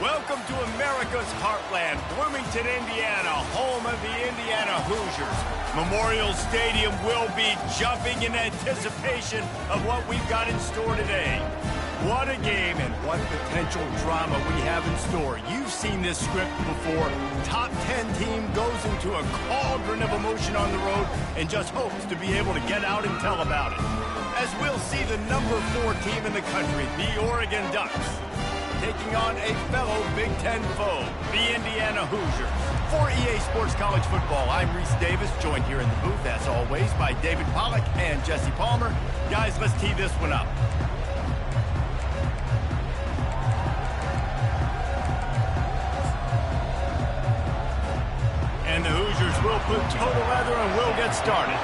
Welcome to America's heartland, Bloomington, Indiana, home of the Indiana Hoosiers. Memorial Stadium will be jumping in anticipation of what we've got in store today. What a game and what potential drama we have in store. You've seen this script before. Top 10 team goes into a cauldron of emotion on the road and just hopes to be able to get out and tell about it. As we'll see the number 4 team in the country, the Oregon Ducks, taking on a fellow Big Ten foe, the Indiana Hoosiers. For EA Sports College Football, I'm Reese Davis, joined here in the booth, as always, by David Pollack and Jesse Palmer. Guys, let's tee this one up. And the Hoosiers will put total leather and will get started.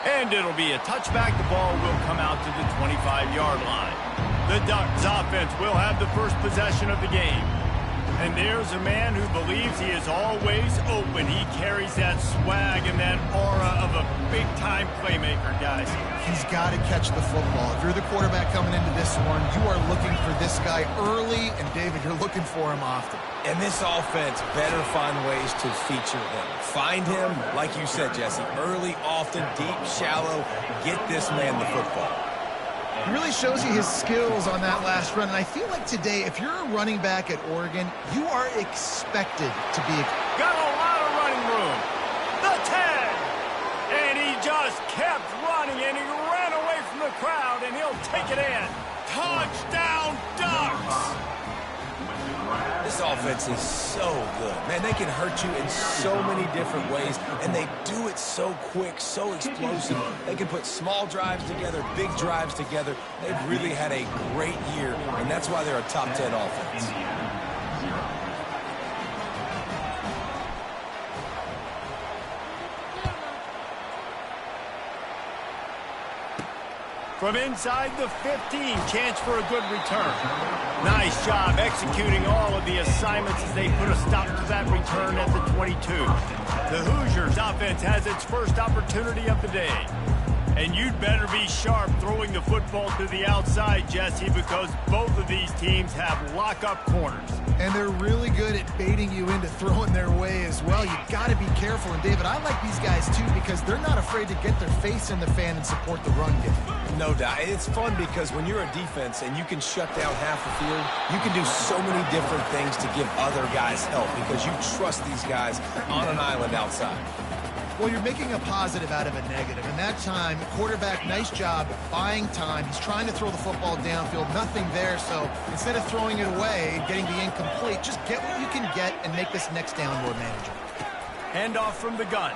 And it'll be a touchback. The ball will come out to the 25-yard line. The Ducks offense will have the first possession of the game. And there's a man who believes he is always open. He carries that swag and that aura of a big-time playmaker, guys. He's got to catch the football. If you're the quarterback coming into this one, you are looking for this guy early, and David, you're looking for him often. And this offense better find ways to feature him. Find him, like you said, Jesse, early, often, deep, shallow. Get this man the football. He really shows you his skills on that last run. And I feel like today, if you're a running back at Oregon, you are expected to be got a lot of running room. The 10. And he just kept running, and he ran away from the crowd, and he'll take it in. Touchdown, Ducks! This offense is so good. Man, they can hurt you in so many different ways, and they do it so quick, so explosive. They can put small drives together, big drives together. They've really had a great year, and that's why they're a top 10 offense. From inside the 15, chance for a good return. Nice job executing all of the assignments as they put a stop to that return at the 22. The Hoosiers offense has its first opportunity of the day. And you'd better be sharp throwing the football to the outside, Jesse, because both of these teams have lock-up corners. And they're really good at baiting you into throwing their way as well. You've got to be careful. And, David, I like these guys, too, because they're not afraid to get their face in the fan and support the run game. No doubt. It's fun because when you're a defense and you can shut down half the field, you can do so many different things to give other guys help because you trust these guys on an island outside. Well, you're making a positive out of a negative. And that time, quarterback, nice job buying time. He's trying to throw the football downfield. Nothing there. So instead of throwing it away and getting the incomplete, just get what you can get and make this next down more manageable. Handoff from the gun.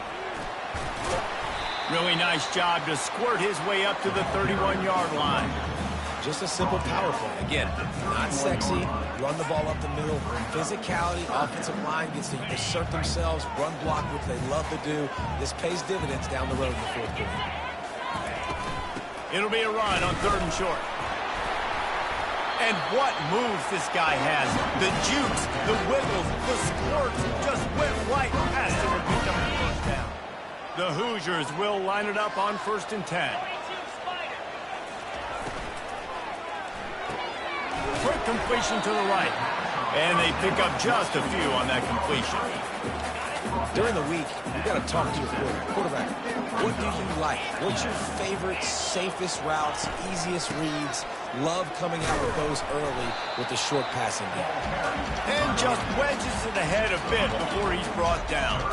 Really nice job to squirt his way up to the 31-yard line. Just a simple power play. Again, not sexy, run the ball up the middle. Physicality, offensive line gets to assert themselves, run block, which they love to do. This pays dividends down the road in the fourth quarter. It'll be a run on 3rd and short. And what moves this guy has. The jukes, the wiggles, the squirts, just went right past him and picked up the first down. The Hoosiers will line it up on 1st and 10. Quick completion to the right. And they pick up just a few on that completion. During the week, you've got to talk to your quarterback. What do you like? What's your favorite, safest routes, easiest reads? Love coming out with those early with the short passing game. And just wedges it ahead a bit before he's brought down.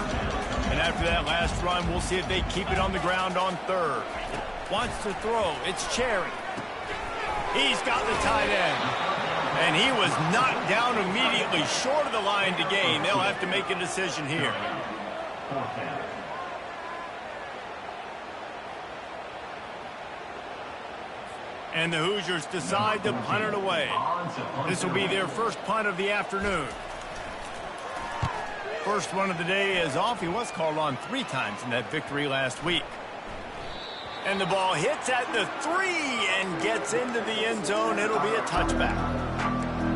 And after that last run, we'll see if they keep it on the ground on 3rd. Wants to throw. It's Cherry. He's got the tight end. And he was knocked down immediately short of the line to gain. They'll have to make a decision here. And the Hoosiers decide to punt it away. This will be their first punt of the afternoon. First one of the day is off. He was called on 3 times in that victory last week. And the ball hits at the 3 and gets into the end zone. It'll be a touchback.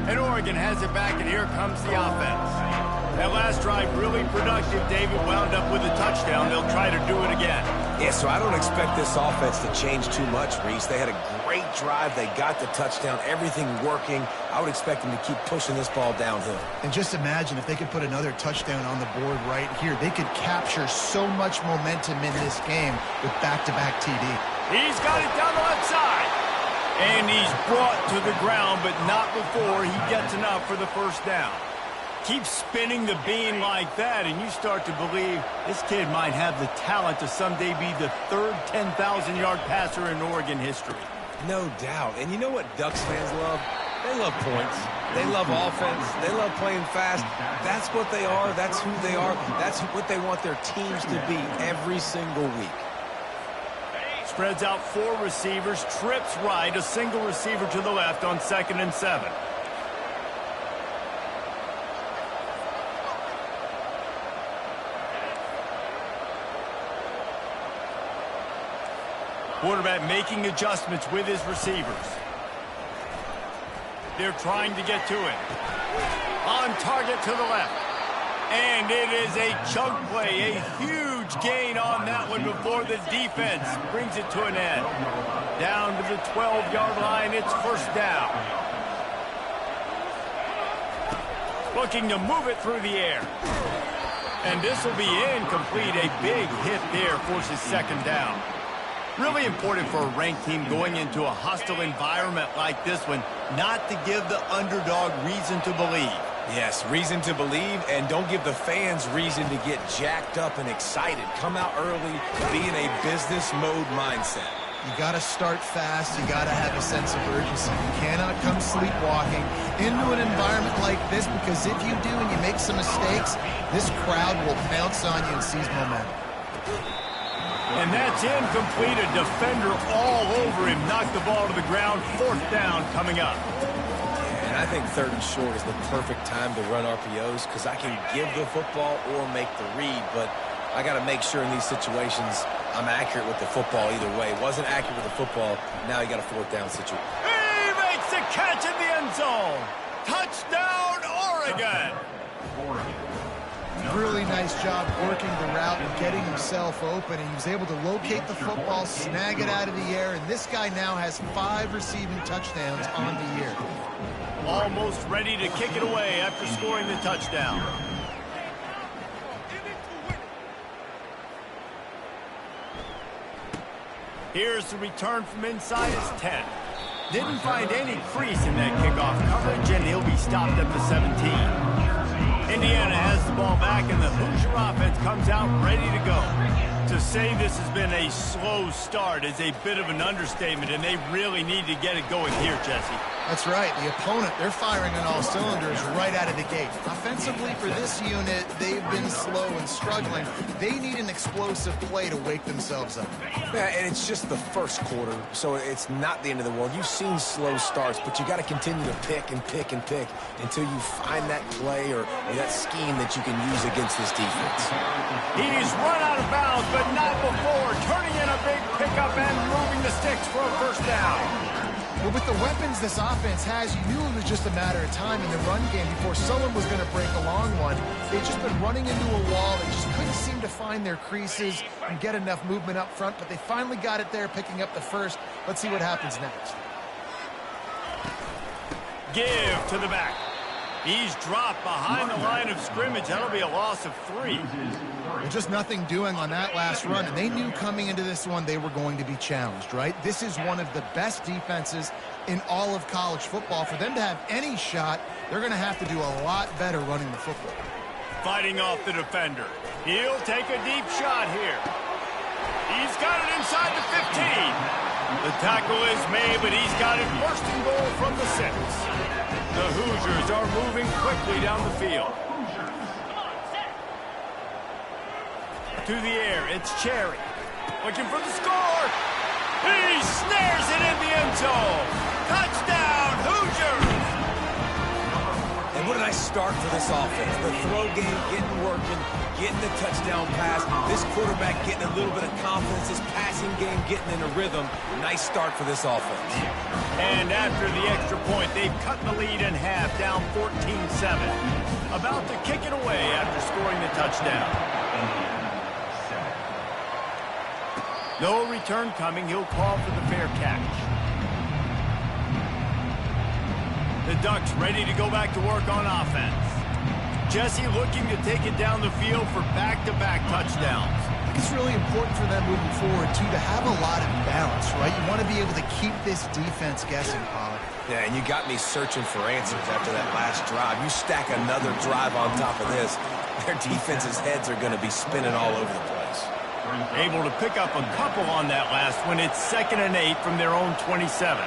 And Oregon has it back, and here comes the offense. That last drive really productive. David wound up with a touchdown. They'll try to do it again. Yeah, so I don't expect this offense to change too much, Reese. They had a great drive. They got the touchdown, everything working. I would expect them to keep pushing this ball downhill. And just imagine if they could put another touchdown on the board right here. They could capture so much momentum in this game with back-to-back TD. He's got it down the left side. And he's brought to the ground, but not before he gets enough for the first down. Keep spinning the bean like that, and you start to believe this kid might have the talent to someday be the third 10,000-yard passer in Oregon history. No doubt. And you know what Ducks fans love? They love points. They love offense. They love playing fast. That's what they are. That's who they are. That's what they want their teams to be every single week. Spreads out 4 receivers, trips right, a single receiver to the left on 2nd and 7. Quarterback making adjustments with his receivers. They're trying to get to it. On target to the left. And it is a chunk play, a huge gain on that one before the defense brings it to an end. Down to the 12-yard line, it's first down. Looking to move it through the air. And this will be incomplete. A big hit there forces second down. Really important for a ranked team going into a hostile environment like this one, not to give the underdog reason to believe. Yes, reason to believe, and don't give the fans reason to get jacked up and excited. Come out early, be in a business mode mindset. You got to start fast. You got to have a sense of urgency. You cannot come sleepwalking into an environment like this, because if you do and you make some mistakes, this crowd will pounce on you and seize momentum. And that's incomplete. A defender all over him. Knocked the ball to the ground. Fourth down coming up. And I think 3rd and short is the perfect time to run RPOs, because I can give the football or make the read, but I got to make sure in these situations I'm accurate with the football either way. Wasn't accurate with the football. Now you got a 4th down situation. He makes the catch in the end zone. Touchdown, Oregon. Really nice job working the route and getting himself open. And he was able to locate the football, snag it out of the air, and this guy now has 5 receiving touchdowns on the year. Almost ready to kick it away after scoring the touchdown. Here's the return from inside his 10. Didn't find any crease in that kickoff coverage, and he'll be stopped at the 17. Indiana has the ball back, and the Hoosier offense comes out ready to go. To say this has been a slow start is a bit of an understatement, and they really need to get it going here, Jesse. That's right. The opponent, they're firing on all cylinders right out of the gate. Offensively, for this unit, they've been slow and struggling. They need an explosive play to wake themselves up. Yeah, and it's just the first quarter, so it's not the end of the world. You've seen slow starts, but you got to continue to pick and pick and pick until you find that play or that scheme that you can use against this defense. He's run out of bounds, but not before. Turning in a big pickup and moving the sticks for a first down. Well, with the weapons this offense has, you knew it was just a matter of time in the run game before someone was going to break a long one. They've just been running into a wall. They just couldn't seem to find their creases and get enough movement up front, but they finally got it there, picking up the first. Let's see what happens next. Give to the back. He's dropped behind the line of scrimmage. That'll be a loss of 3. Well, just nothing doing on that last run, and they knew coming into this one they were going to be challenged, right? This is one of the best defenses in all of college football. For them to have any shot, they're going to have to do a lot better running the football. Fighting off the defender. He'll take a deep shot here. He's got it inside the 15. The tackle is made, but he's got it first and goal from the 6. The Hoosiers are moving quickly down the field. To the air, it's Cherry. Looking for the score. He snares it in the end zone. Touchdown, Hoosiers! And what a nice start for this offense. The throw game getting working, getting the touchdown pass. This quarterback getting a little bit of confidence. His passing game getting in a rhythm. Nice start for this offense. And after the extra point, they've cut the lead in half, down 14-7. About to kick it away after scoring the touchdown. No return coming. He'll call for the fair catch. The Ducks ready to go back to work on offense. Jesse looking to take it down the field for back-to-back touchdowns. I think it's really important for them moving forward, too, to have a lot of balance, right? You want to be able to keep this defense guessing, Pollard. Yeah, and you got me searching for answers after that last drive. You stack another drive on top of this, their defense's heads are going to be spinning all over the place. Able to pick up a couple on that last one. It's 2nd and 8 from their own 27.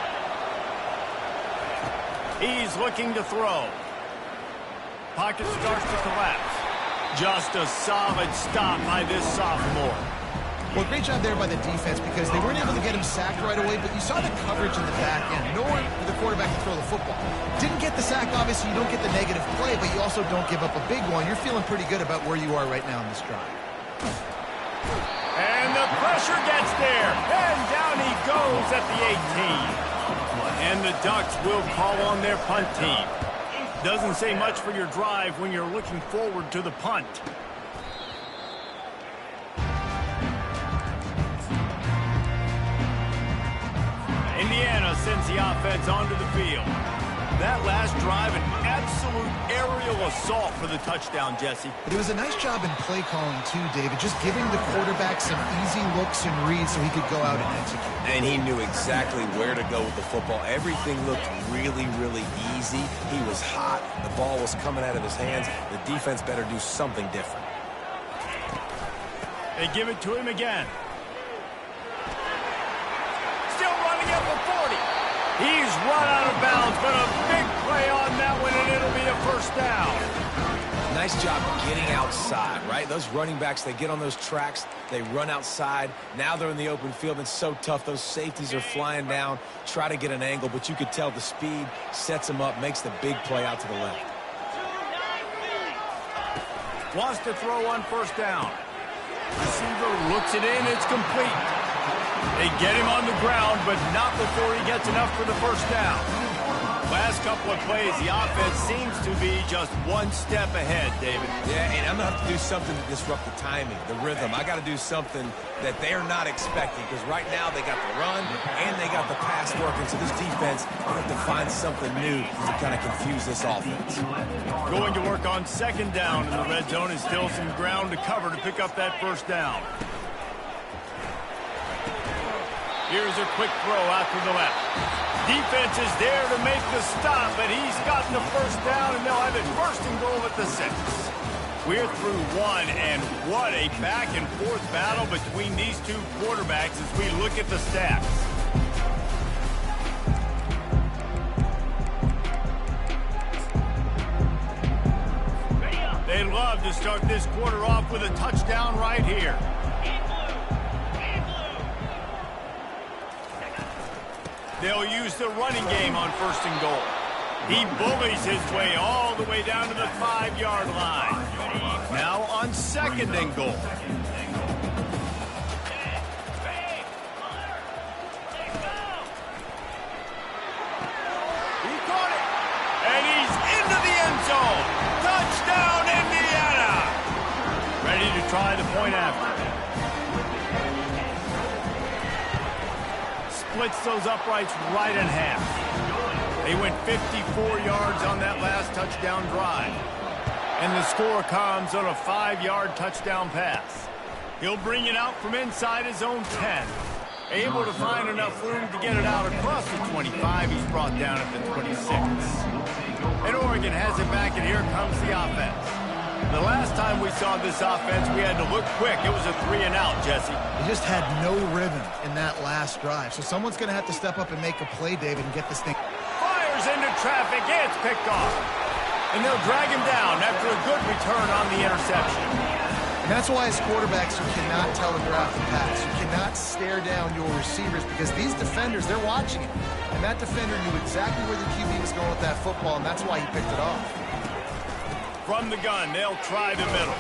He's looking to throw. Pocket starts to collapse. Just a solid stop by this sophomore. Well, great job there by the defense because they weren't able to get him sacked right away, but you saw the coverage in the back end. Nowhere for the quarterback to throw the football. Didn't get the sack, obviously. You don't get the negative play, but you also don't give up a big one. You're feeling pretty good about where you are right now in this drive. And the pressure gets there. And down he goes at the 18. And the Ducks will call on their punt team. Doesn't say much for your drive when you're looking forward to the punt. Indiana sends the offense onto the field. That last drive, an absolute aerial assault for the touchdown, Jesse. But it was a nice job in play calling, too, David. Just giving the quarterback some easy looks and reads so he could go out and execute. And he knew exactly where to go with the football. Everything looked really, really easy. He was hot. The ball was coming out of his hands. The defense better do something different. They give it to him again. Still running at the 40. He's run out of bounds, but a big play on that one, and it'll be a first down. Nice job getting outside, right? Those running backs, they get on those tracks, they run outside. Now they're in the open field. It's so tough. Those safeties are flying down, try to get an angle, but you could tell the speed sets them up, makes the big play out to the left. Wants to throw on first down. Receiver looks it in. It's complete. They get him on the ground, but not before he gets enough for the first down. Last couple of plays, the offense seems to be just one step ahead, David. Yeah, and I'm going to have to do something to disrupt the timing, the rhythm. I got to do something that they're not expecting because right now they got the run and they got the pass working. So this defense have to find something new to kind of confuse this offense. Going to work on second down in the red zone is still some ground to cover to pick up that first down. Here's a quick throw out to the left. Defense is there to make the stop, but he's got the first down, and they'll have it first and goal at the 6. We're through one, and what a back-and-forth battle between these two quarterbacks as we look at the stats. They love to start this quarter off with a touchdown right here. They'll use the running game on first and goal. He bullies his way all the way down to the 5-yard line. Now on second and goal. He caught it. And he's into the end zone. Touchdown, Indiana. Ready to try the point after. Splits those uprights right in half. They went 54 yards on that last touchdown drive. And the score comes on a 5-yard touchdown pass. He'll bring it out from inside his own 10. Able to find enough room to get it out across the 25. He's brought down at the 26. And Oregon has it back, and here comes the offense. The last time we saw this offense, we had to look quick. It was a 3-and-out, Jesse. They just had no rhythm in that last drive. So someone's going to have to step up and make a play, David, and get this thing. Fires into traffic. It's picked off. And they'll drag him down after a good return on the interception. And that's why as quarterbacks, you cannot telegraph the pass. You cannot stare down your receivers because these defenders, they're watching it. And that defender knew exactly where the QB was going with that football, and that's why he picked it off. From the gun, they'll try the middle.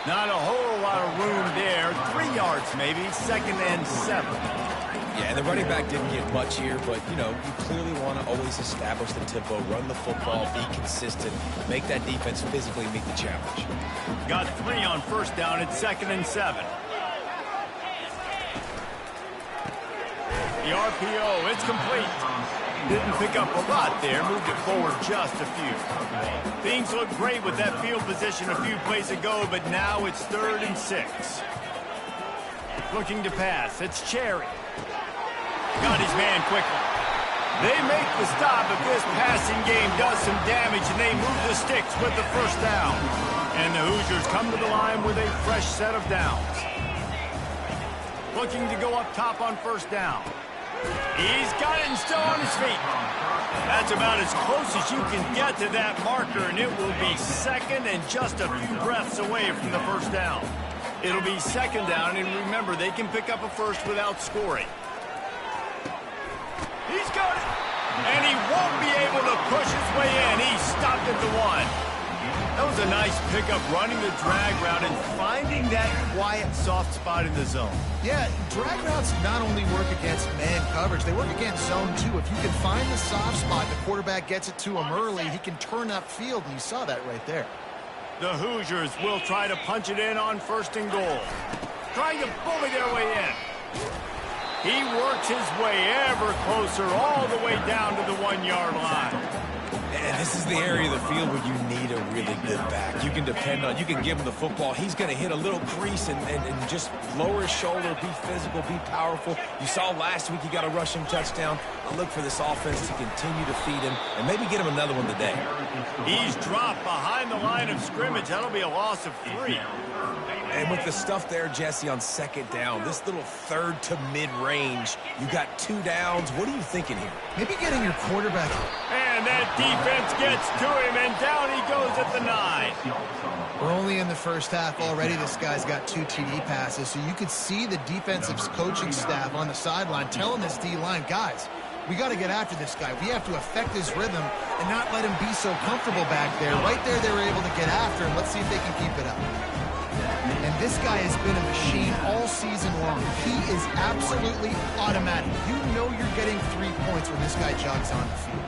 Not a whole lot of room there. 3 yards maybe, 2nd and 7. Yeah, and the running back didn't get much here, but, you know, you clearly want to always establish the tempo, run the football, be consistent, make that defense physically meet the challenge. Got 3 on first down at 2nd and 7. The RPO, it's complete. Didn't pick up a lot there, moved it forward just a few. Things looked great with that field position a few plays ago, but now it's 3rd and 6. Looking to pass, it's Cherry. Got his man quickly. They make the stop, but this passing game does some damage, and they move the sticks with the first down. And the Hoosiers come to the line with a fresh set of downs. Looking to go up top on first down. He's got it and still on his feet. That's about as close as you can get to that marker, and it will be 2nd and just a few breaths away from the first down. It'll be 2nd down, and remember, they can pick up a first without scoring. He's got it, and he won't be able to push his way in. He stopped at the 1. That was a nice pickup, running the drag route and finding that quiet, soft spot in the zone. Yeah, drag routes not only work against man coverage, they work against zone too. If you can find the soft spot, the quarterback gets it to him early, he can turn upfield, and you saw that right there. The Hoosiers will try to punch it in on 1st and goal. Trying to bully their way in. He works his way ever closer all the way down to the 1-yard line. And this is the area of the field where you need a really good back. You can depend on, you can give him the football. He's going to hit a little crease and just lower his shoulder, be physical, be powerful. You saw last week he got a rushing touchdown. I look for this offense to continue to feed him and maybe get him another one today. He's dropped behind the line of scrimmage. That'll be a loss of 3. And with the stuff there, Jesse, on 2nd down, this little 3rd to mid-range, you got 2 downs. What are you thinking here? Maybe getting your quarterback. And that defense gets to him, and down he goes at the 9. We're only in the first half already. This guy's got 2 TD passes, so you could see the defensive coaching staff on the sideline telling this D-line, guys, we got to get after this guy. We have to affect his rhythm and not let him be so comfortable back there. Right there, they were able to get after him. Let's see if they can keep it up. And this guy has been a machine all season long. He is absolutely automatic. You know you're getting 3 points when this guy jogs on the field.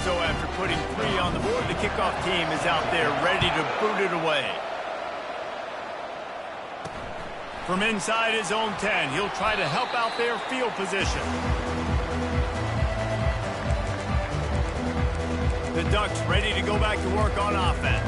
So after putting 3 on the board, the kickoff team is out there ready to boot it away. From inside his own 10, he'll try to help out their field position. The Ducks ready to go back to work on offense.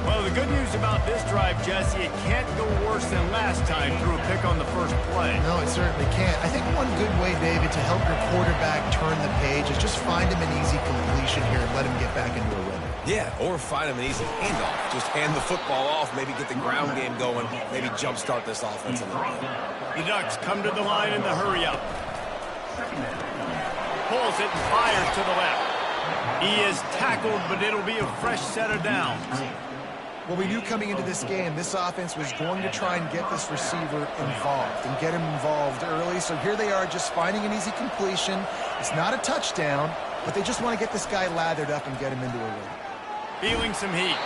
Well, the good news about this drive, Jesse, it can't go worse than last time through a pick on the first play. No, it certainly can't. I think one good way, David, to help your quarterback turn the page is just find him an easy completion here and let him get back into a rhythm. Yeah, or find him an easy handoff. Just hand the football off, maybe get the ground game going, maybe jumpstart this offense a little bit. The Ducks come to the line in the hurry-up. Pulls it and fires to the left. He is tackled, but it'll be a fresh set of downs. Well, we knew coming into this game, this offense was going to try and get this receiver involved and get him involved early. So here they are just finding an easy completion. It's not a touchdown, but they just want to get this guy lathered up and get him into a rhythm. Feeling some heat.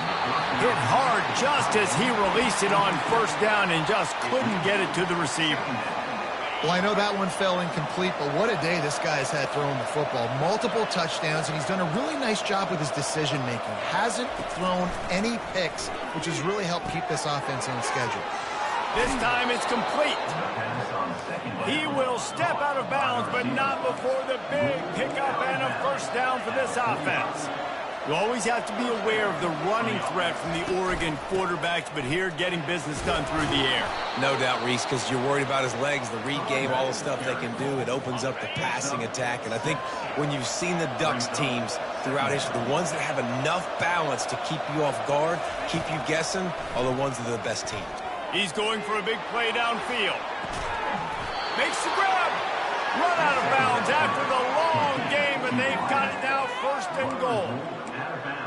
Hit hard just as he released it on first down and just couldn't get it to the receiver. Well, I know that one fell incomplete, but what a day this guy has had throwing the football. Multiple touchdowns, and he's done a really nice job with his decision-making. Hasn't thrown any picks, which has really helped keep this offense on schedule. This time it's complete. He will step out of bounds, but not before the big pickup and a first down for this offense. You always have to be aware of the running threat from the Oregon quarterbacks, but here getting business done through the air. No doubt, Reese, because you're worried about his legs, the read game, all the stuff they can do. It opens up the passing attack. And I think when you've seen the Ducks teams throughout history, the ones that have enough balance to keep you off guard, keep you guessing, are the ones that are the best teams. He's going for a big play downfield. Makes the grab. Run out of bounds after the long game, and they've got it now 1st and goal.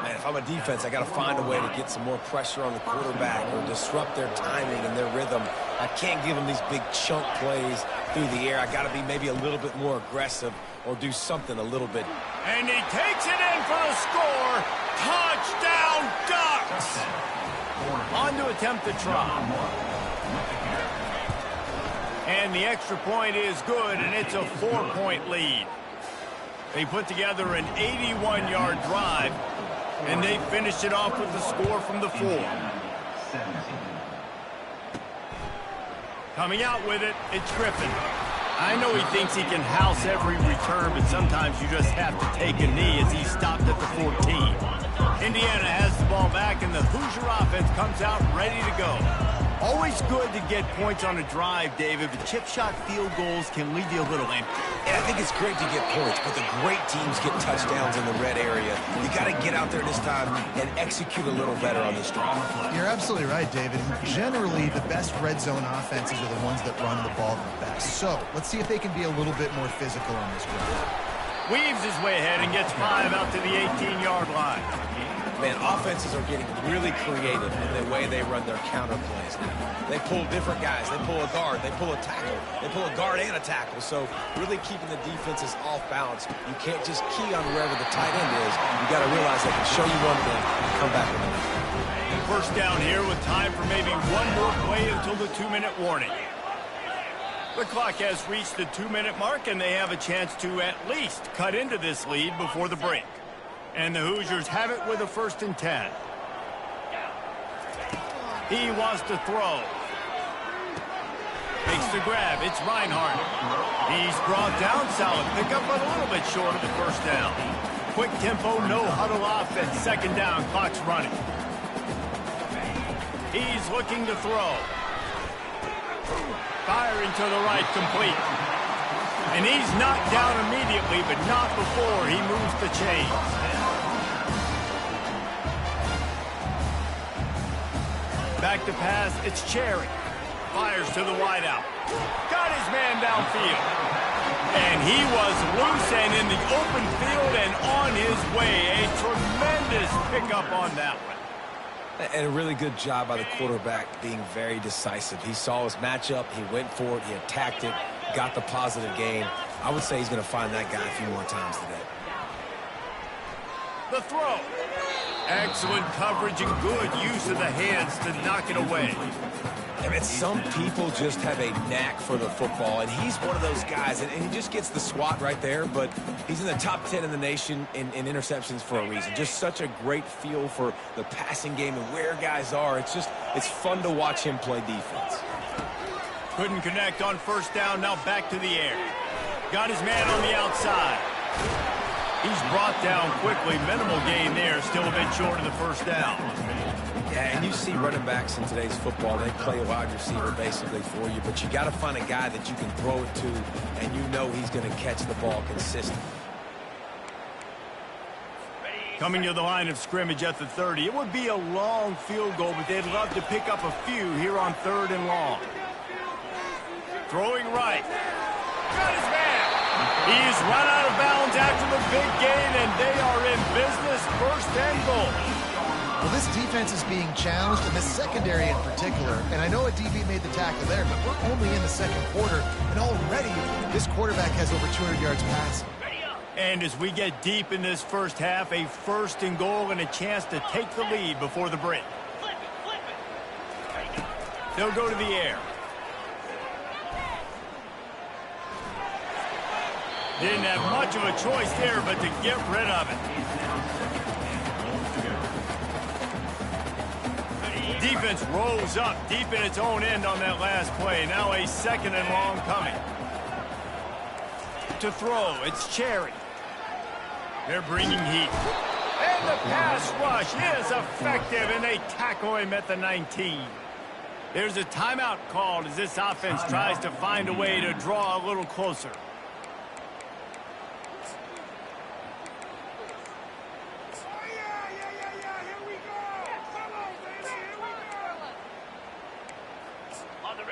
Man, if I'm a defense, I got to find a way to get some more pressure on the quarterback or disrupt their timing and their rhythm. I can't give them these big chunk plays through the air. I got to be maybe a little bit more aggressive or do something a little bit. And he takes it in for the score. Touchdown, Ducks! On to attempt the try. And the extra point is good, and it's a 4-point lead. They put together an 81-yard drive, and they finished it off with the score from the 4. Coming out with it, it's Griffin. I know he thinks he can house every return, but sometimes you just have to take a knee as he stopped at the 14. Indiana has the ball back, and the Hoosier offense comes out ready to go. Always good to get points on a drive, David, but chip shot field goals can leave you a little empty. And I think it's great to get points, but the great teams get touchdowns in the red area. You got to get out there this time and execute a little better on this drive. You're absolutely right, David. Generally, the best red zone offenses are the ones that run the ball the best. So let's see if they can be a little bit more physical on this drive. Weaves his way ahead and gets 5 out to the 18-yard line. Man, offenses are getting really creative in the way they run their counter plays now. They pull different guys. They pull a guard. They pull a tackle. They pull a guard and a tackle. So really keeping the defenses off balance. You can't just key on wherever the tight end is. You got to realize they can show you one thing and come back with another. First down here with time for maybe one more play until the 2-minute warning. The clock has reached the 2-minute mark, and they have a chance to at least cut into this lead before the break. And the Hoosiers have it with a 1st and 10. He wants to throw. Makes the grab. It's Reinhardt. He's brought down. Solid pickup, but a little bit short of the 1st down. Quick tempo, no huddle offense. 2nd down. Clock's running. He's looking to throw. Firing to the right, complete. And he's knocked down immediately, but not before he moves the chains. Back to pass, it's Cherry. Fires to the wideout. Got his man downfield. And he was loose and in the open field and on his way. A tremendous pickup on that one. And a really good job by the quarterback being very decisive. He saw his matchup, he went for it, he attacked it, got the positive gain. I would say he's going to find that guy a few more times today. The throw. Excellent coverage and good use of the hands to knock it away. I mean, some people just have a knack for the football, and he's one of those guys, and he just gets the swat right there, but he's in the top 10 in the nation in interceptions for a reason. Just such a great feel for the passing game and where guys are. It's fun to watch him play defense. Couldn't connect on 1st down, now back to the air. Got his man on the outside. He's brought down quickly. Minimal gain there. Still a bit short of the 1st down. Yeah, and you see running backs in today's football, they play a wide receiver basically for you, but you got to find a guy that you can throw it to, and you know he's going to catch the ball consistently. Coming to the line of scrimmage at the 30. It would be a long field goal, but they'd love to pick up a few here on 3rd and long. Throwing right. Got his man. He's run out of bounds after the big gain, and they are in business. 1st and goal. Well, this defense is being challenged, and the secondary in particular. And I know a DB made the tackle there, but we're only in the 2nd quarter, and already this quarterback has over 200 yards passing. And as we get deep in this 1st half, a 1st and goal and a chance to take the lead before the break. They'll go to the air. Didn't have much of a choice there, but to get rid of it. Defense rolls up deep in its own end on that last play. Now a 2nd and long coming. To throw, it's Cherry. They're bringing heat. And the pass rush is effective, and they tackle him at the 19. There's a timeout called as this offense tries to find a way to draw a little closer.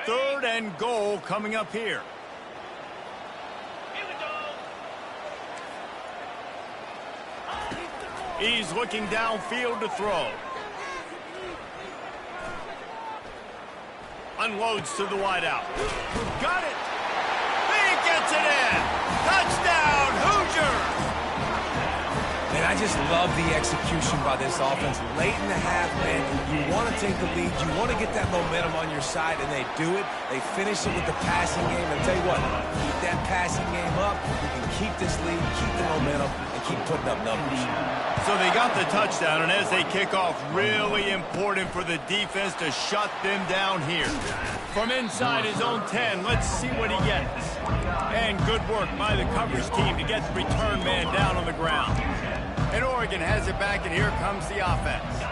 Third and goal coming up here. He's looking downfield to throw. Unloads to the wideout. Got it. He gets it in. Touchdown, Hoosiers. And I just love the execution by this offense. Late in the half, man, you want to take the lead. You want to get that momentum on your side, and they do it. They finish it with the passing game. And tell you what, keep that passing game up. You can keep this lead, keep the momentum, and to keep putting up numbers. So they got the touchdown, and as they kick off, really important for the defense to shut them down here. From inside his own 10, let's see what he gets. And good work by the coverage team to get the return man down on the ground. And Oregon has it back, and here comes the offense.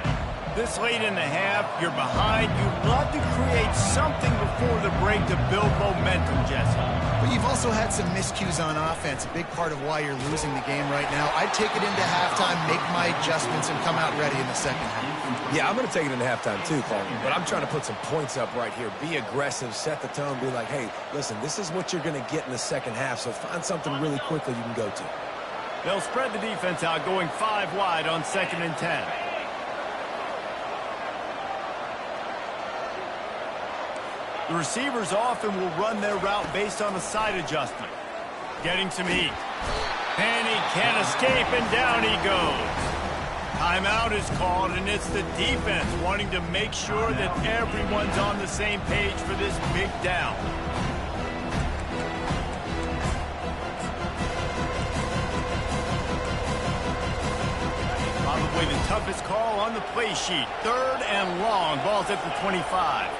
This late in the half, you're behind. You'd love to create something before the break to build momentum, Jesse. But you've also had some miscues on offense, a big part of why you're losing the game right now. I'd take it into halftime, make my adjustments, and come out ready in the second half. Yeah, I'm going to take it into halftime too, Coleman. But I'm trying to put some points up right here. Be aggressive, set the tone, be like, hey, listen, this is what you're going to get in the second half, so find something really quickly you can go to. They'll spread the defense out, going 5 wide on 2nd and 10. The receivers often will run their route based on a side adjustment. Getting some heat. And he can't escape, and down he goes. Timeout is called, and it's the defense wanting to make sure that everyone's on the same page for this big down. Probably the toughest call on the play sheet. 3rd and long. Ball's at the 25.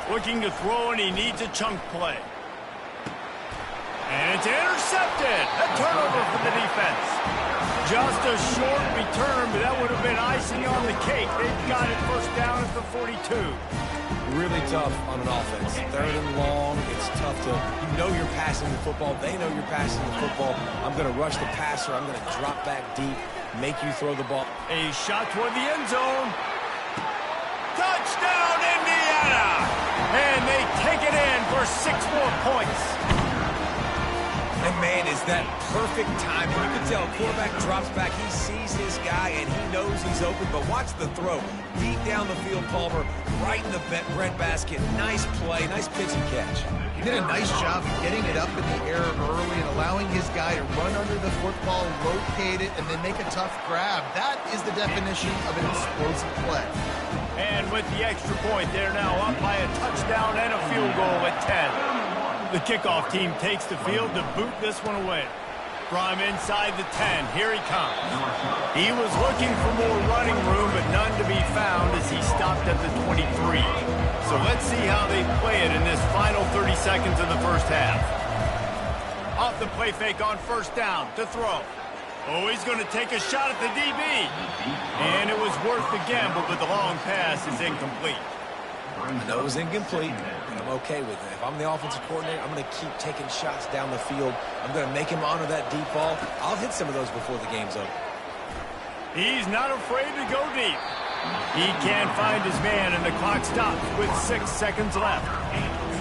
Looking to throw, and he needs a chunk play. And it's intercepted. A turnover for the defense. Just a short return, but that would have been icing on the cake. They've got it first down at the 42. Really tough on an offense. 3rd and long. It's tough to, you know you're passing the football. They know you're passing the football. I'm going to rush the passer. I'm going to drop back deep, make you throw the ball. A shot toward the end zone. Touchdown, Indiana! And they take it in for 6 more points. And, man, is that perfect timing. You can tell quarterback drops back. He sees his guy, and he knows he's open. But watch the throw. Deep down the field, Palmer, right in the breadbasket. Nice play, nice pitch and catch. He did a nice job of getting it up in the air early and allowing his guy to run under the football, locate it, and then make a tough grab. That is the definition of an explosive play. And with the extra point, they're now up by a touchdown and a field goal at 10. The kickoff team takes the field to boot this one away. From inside the 10, here he comes. He was looking for more running room, but none to be found as he stopped at the 23. So let's see how they play it in this final 30 seconds of the first half. Off the play fake on 1st down to throw. Oh, he's going to take a shot at the DB. And it was worth the gamble, but the long pass is incomplete. I know it was incomplete, but I'm okay with it. If I'm the offensive coordinator, I'm going to keep taking shots down the field. I'm going to make him honor that deep ball. I'll hit some of those before the game's over. He's not afraid to go deep. He can't find his man, and the clock stops with 6 seconds left.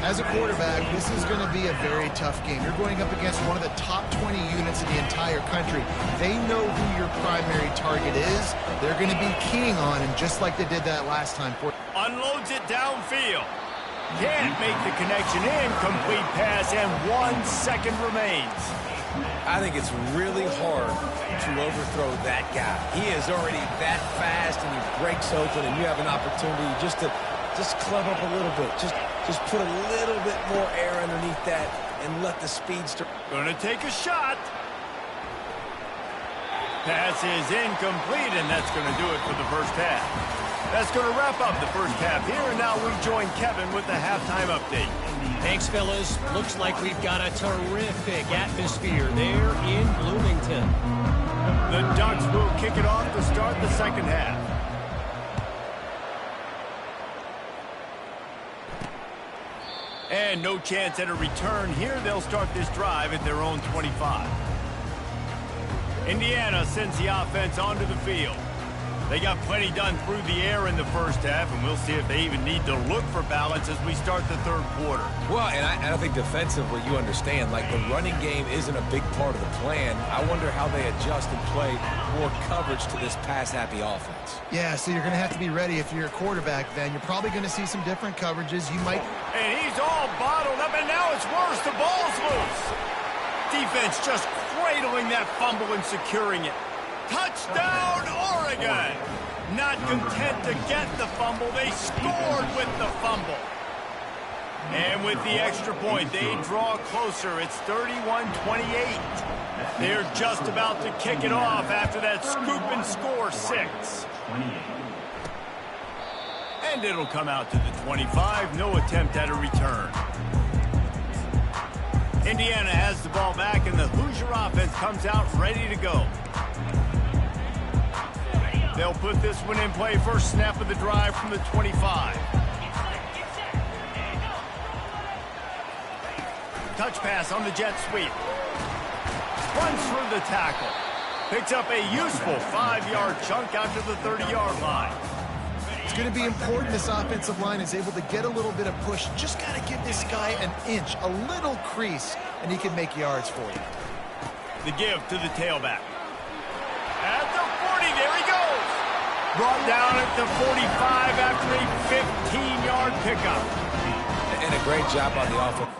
As a quarterback, this is going to be a very tough game. You're going up against one of the top 20 units in the entire country. They know who your primary target is. They're going to be keying on him just like they did that last time. Unloads it downfield. Can't make the connection. Incomplete pass, and 1 second remains. I think it's really hard to overthrow that guy. He is already that fast, and he breaks open, and you have an opportunity just to club up a little bit. Just put a little bit more air underneath that and let the speedster. Gonna take a shot. Pass is incomplete, and that's gonna do it for the first half. That's gonna wrap up the first half here, and now we join Kevin with the halftime update. Thanks, fellas. Looks like we've got a terrific atmosphere there in Bloomington. The Ducks will kick it off to start the second half. And no chance at a return here. They'll start this drive at their own 25. Indiana sends the offense onto the field. They got plenty done through the air in the first half, and we'll see if they even need to look for balance as we start the 3rd quarter. Well, and I think defensively, you understand, like the running game isn't a big part of the plan. I wonder how they adjust and play more coverage to this pass-happy offense. Yeah, so you're going to have to be ready if you're a quarterback then. You're probably going to see some different coverages. You might... And he's all bottled up, and now it's worse. The ball's loose. Defense just cradling that fumble and securing it. Touchdown, Oregon! Not content to get the fumble, they scored with the fumble. And with the extra point, they draw closer. It's 31-28. They're just about to kick it off after that scoop and score 6. And it'll come out to the 25. No attempt at a return. Indiana has the ball back, and the Hoosier offense comes out ready to go. They'll put this one in play. First snap of the drive from the 25. Touch pass on the jet sweep. Runs through the tackle. Picks up a useful 5-yard chunk out to the 30-yard line. It's going to be important this offensive line is able to get a little bit of push. Just got to give this guy an inch, a little crease, and he can make yards for you. The give to the tailback. At the 40, there he goes. Brought down at the 45 after a 15-yard pickup. And a great job on the offense.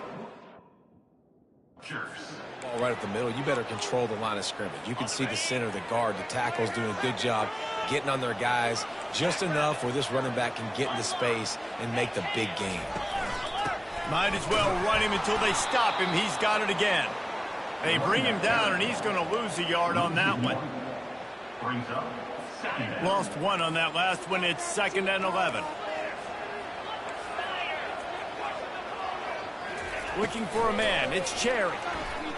Ball right up the middle. You better control the line of scrimmage. You can see the center, the guard, the tackle's doing a good job getting on their guys just enough where this running back can get into space and make the big game. Might as well run him until they stop him. He's got it again. They bring him down, and he's going to lose a yard on that one. Lost 1 on that last one. It's 2nd and 11. Looking for a man. It's Cherry.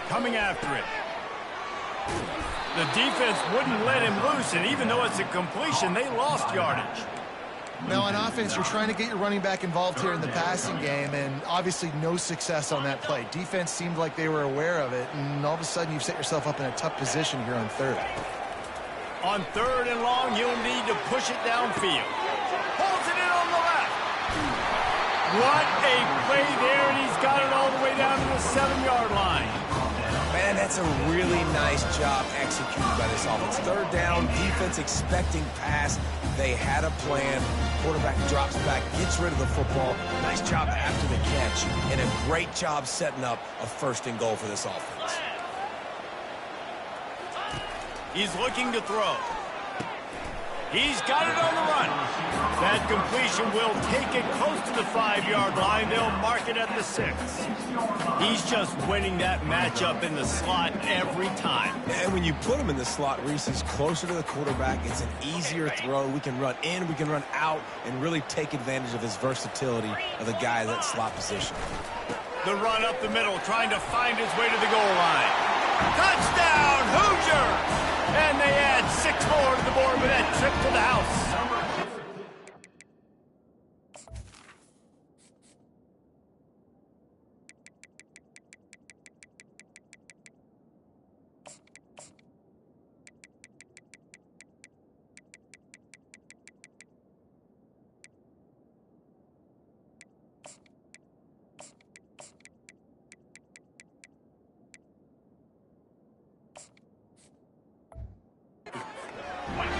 Coming after it. The defense wouldn't let him loose, and even though it's a completion, they lost yardage. Now, on offense, you're trying to get your running back involved here in the passing game, and obviously no success on that play. Defense seemed like they were aware of it, and all of a sudden you've set yourself up in a tough position here on 3rd. On 3rd and long, you'll need to push it downfield. Holds it in on the left. What a play there, and he's got it all the way down to the 7-yard line. Man, that's a really nice job executed by this offense. 3rd down, defense expecting pass. They had a plan. Quarterback drops back, gets rid of the football. Nice job after the catch, and a great job setting up a 1st and goal for this offense. He's looking to throw. He's got it on the run. That completion will take it close to the 5-yard line. They'll mark it at the 6. He's just winning that matchup in the slot every time. And when you put him in the slot, Reese is closer to the quarterback. It's an easier throw. We can run in, we can run out, and really take advantage of his versatility of the guy in that slot position. The run up the middle, trying to find his way to the goal line. Touchdown, Hoosiers! And they add 6 more to the board with that trip to the house.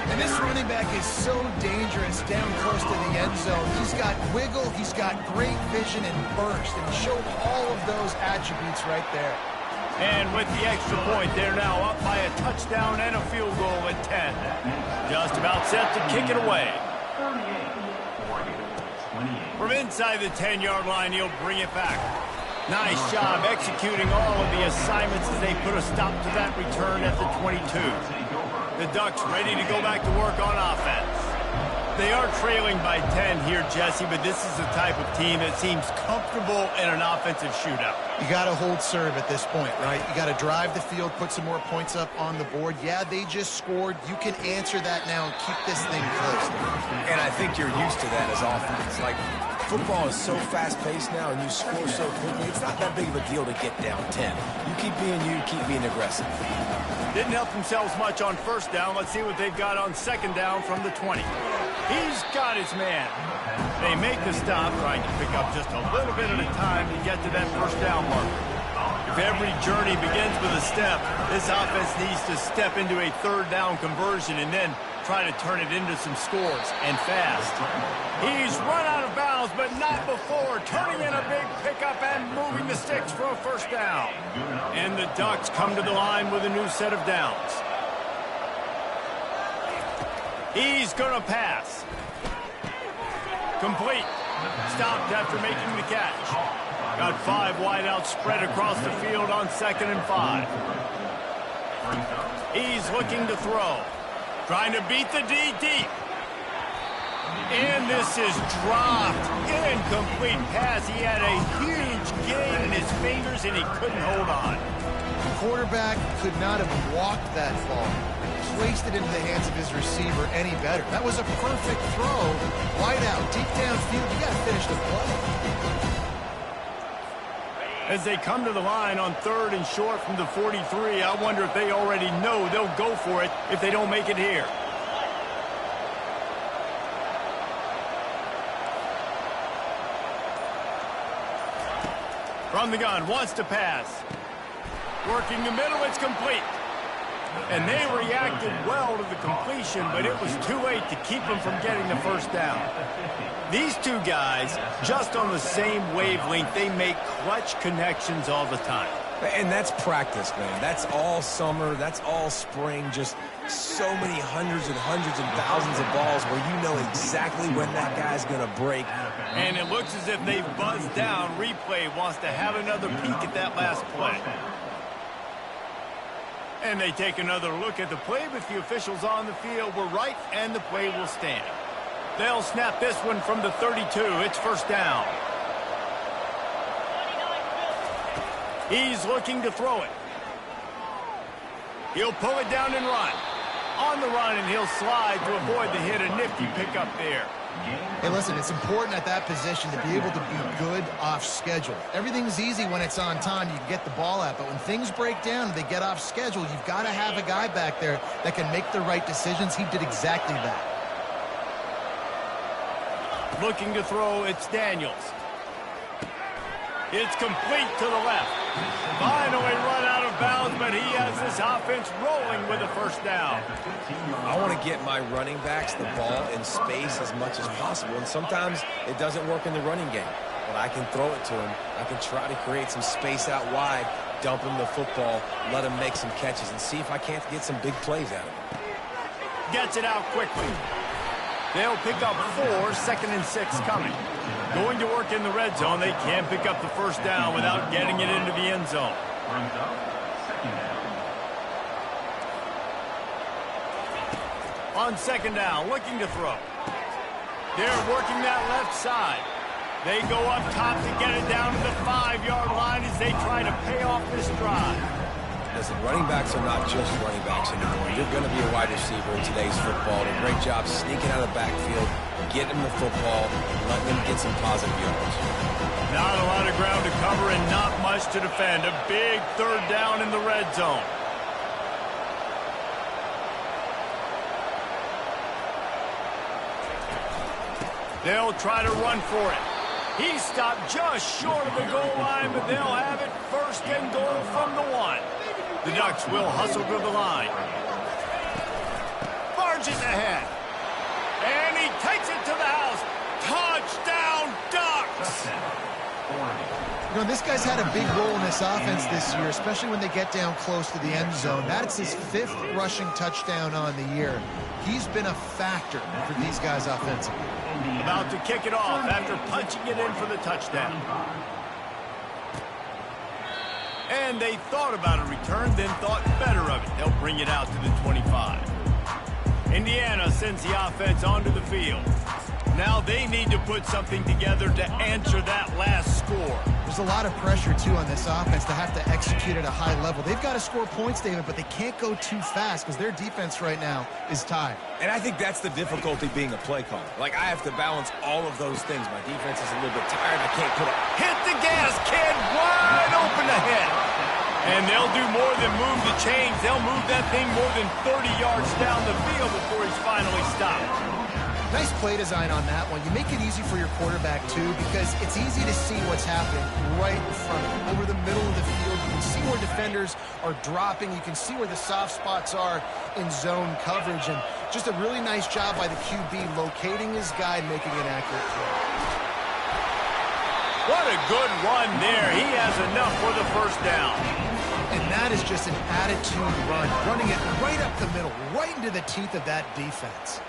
And this running back is so dangerous down close to the end zone. He's got wiggle, he's got great vision and burst, and he showed all of those attributes right there. And with the extra point, they're now up by a touchdown and a field goal at 10. Just about set to kick it away. From inside the 10-yard line, he'll bring it back. Nice job executing all of the assignments as they put a stop to that return at the 22. The Ducks ready to go back to work on offense. They are trailing by 10 here, Jesse, but this is the type of team that seems comfortable in an offensive shootout. You got to hold serve at this point, right? You got to drive the field, put some more points up on the board. Yeah, they just scored. You can answer that now and keep this thing close. And I think you're used to that as offense. Like, football is so fast-paced now, and you score so quickly, it's not that big of a deal to get down 10. You keep being aggressive. Didn't help themselves much on 1st down. Let's see what they've got on 2nd down from the 20. He's got his man. They make the stop, trying to pick up just a little bit at a time to get to that 1st down marker. If every journey begins with a step, this offense needs to step into a 3rd down conversion and then try to turn it into some scores, and fast. He's run out of bounds, but not before turning in a big pickup and moving the sticks for a 1st down. And the Ducks come to the line with a new set of downs. He's going to pass. Complete. Stopped after making the catch. Got 5 wideouts spread across the field on 2nd and 5. He's looking to throw. Trying to beat the D deep. And this is dropped. Incomplete pass. He had a huge gain in his fingers, and he couldn't hold on. The quarterback could not have walked that ball. Placed it into the hands of his receiver any better. That was a perfect throw. Wide out, deep downfield. You got to finish the play. As they come to the line on 3rd and short from the 43, I wonder if they already know they'll go for it if they don't make it here. From the gun, wants to pass. Working the middle, it's complete. And they reacted well to the completion, but it was too late to keep them from getting the first down. These two guys, just on the same wavelength, they make clutch connections all the time. And that's practice, man. That's all summer. That's all spring. Just so many hundreds and thousands of balls where you know exactly when that guy's going to break. And it looks as if they've buzzed down. Replay wants to have another peek at that last play. And they take another look at the play, but the officials on the field were right, and the play will stand. They'll snap this one from the 32. It's first down. He's looking to throw it. He'll pull it down and run. On the run, and he'll slide to avoid the hit. A nifty pickup there. Hey, listen, it's important at that position to be able to be good off schedule. Everything's easy when it's on time. You can get the ball out. But when things break down and they get off schedule, you've got to have a guy back there that can make the right decisions. He did exactly that. Looking to throw, it's Daniels. It's complete to the left. Finally run out of bounds, but he has this offense rolling with a first down. I want to get my running backs the ball in space as much as possible, and sometimes it doesn't work in the running game. But I can throw it to him. I can try to create some space out wide, dump him the football, let him make some catches, and see if I can't get some big plays out of him. Gets it out quickly. They'll pick up 4, 2nd and 6 coming. Going to work in the red zone. They can't pick up the first down without getting it into the end zone. On 2nd down, looking to throw. They're working that left side. They go up top to get it down to the 5-yard line as they try to pay off this drive. Listen, running backs are not just running backs anymore. You're going to be a wide receiver in today's football. A great job sneaking out of the backfield, getting him the football, letting him get some positive yards. Not a lot of ground to cover and not much to defend. A big 3rd down in the red zone. They'll try to run for it. He stopped just short of the goal line, but they'll have it 1st and goal from the 1. The Ducks will hustle to the line. Barges ahead. And he takes it to the house. Touchdown, Ducks! You know, this guy's had a big role in this offense this year, especially when they get down close to the end zone. That's his 5th rushing touchdown on the year. He's been a factor for these guys offensively. About to kick it off after punching it in for the touchdown. And they thought about a return, then thought better of it. They'll bring it out to the 25. Indiana sends the offense onto the field. Now they need to put something together to answer that last score. There's a lot of pressure, too, on this offense to have to execute at a high level. They've got to score points, David, but they can't go too fast because their defense right now is tied. And I think that's the difficulty being a play caller. Like, I have to balance all of those things. My defense is a little bit tired. I can't put it. Hit the gas, kid. Wide open ahead. And they'll do more than move the chains. They'll move that thing more than 30 yards down the field before he's finally stopped. Nice play design on that one. You make it easy for your quarterback, too, because it's easy to see what's happening right in front of him, over the middle of the field. You can see where defenders are dropping. You can see where the soft spots are in zone coverage. And just a really nice job by the QB locating his guy and making an accurate throw. What a good run there. He has enough for the first down. And that is just an attitude run, running it right up the middle, right into the teeth of that defense.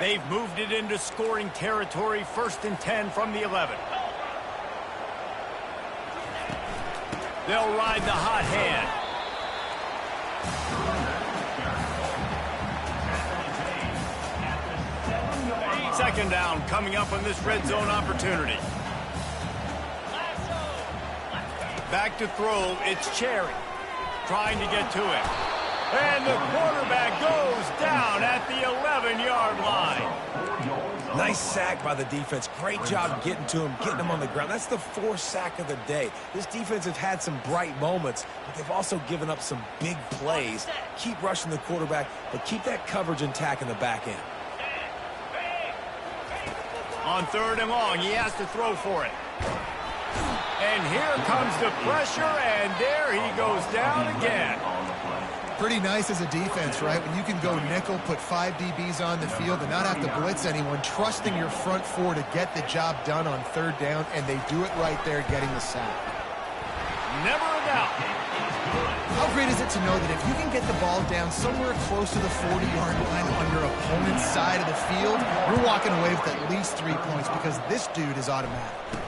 They've moved it into scoring territory, 1st and 10 from the 11. They'll ride the hot hand. 2nd down coming up on this red zone opportunity. Back to throw, it's Cherry. Trying to get to it. And the quarterback goes down at the 11-yard line. Nice sack by the defense. Great job getting to him, getting him on the ground. That's the 4th sack of the day. This defense has had some bright moments, but they've also given up some big plays. Keep rushing the quarterback, but keep that coverage intact in the back end. On 3rd and long, he has to throw for it. And here comes the pressure, and there he goes down again. Pretty nice as a defense, right? When you can go nickel, put 5 DBs on the field and not have to blitz anyone, trusting your front 4 to get the job done on 3rd down, and they do it right there, getting the sack. Never a doubt. How great is it to know that if you can get the ball down somewhere close to the 40-yard line on your opponent's side of the field, you're walking away with at least 3 points because this dude is automatic.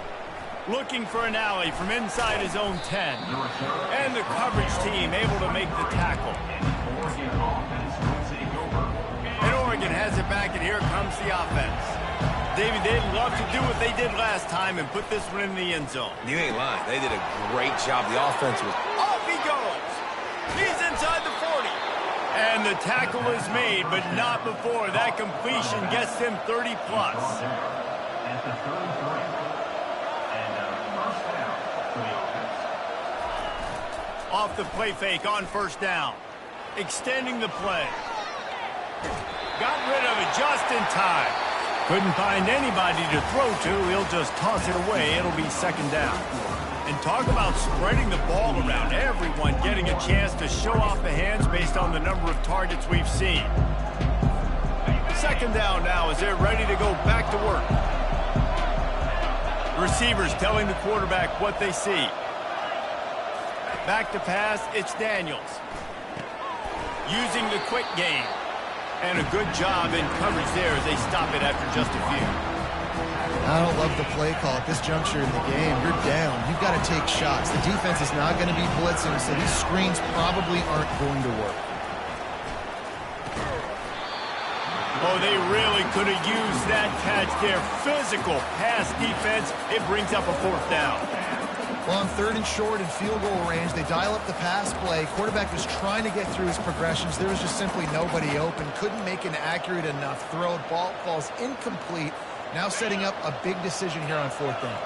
Looking for an alley from inside his own 10. And the coverage team able to make the tackle. And Oregon has it back, and here comes the offense. David, they'd love to do what they did last time and put this one in the end zone. You ain't lying. They did a great job. The offense was... Off he goes. He's inside the 40. And the tackle is made, but not before that completion gets him 30-plus. Off the play fake on 1st down. Extending the play. Got rid of it just in time. Couldn't find anybody to throw to. He'll just toss it away. It'll be 2nd down. And talk about spreading the ball around. Everyone getting a chance to show off the hands based on the number of targets we've seen. 2nd down now as they're ready to go back to work. Receivers telling the quarterback what they see. Back to pass, it's Daniels. Using the quick game. And a good job in coverage there as they stop it after just a few. I don't love the play call at this juncture in the game. You're down. You've got to take shots. The defense is not going to be blitzing, so these screens probably aren't going to work. Oh, they really could have used that catch there. Physical pass defense. It brings up a 4th down. Well, on 3rd and short and field goal range, they dial up the pass play. Quarterback was trying to get through his progressions. There was just simply nobody open. Couldn't make an accurate enough throw. Ball falls incomplete. Now setting up a big decision here on 4th down.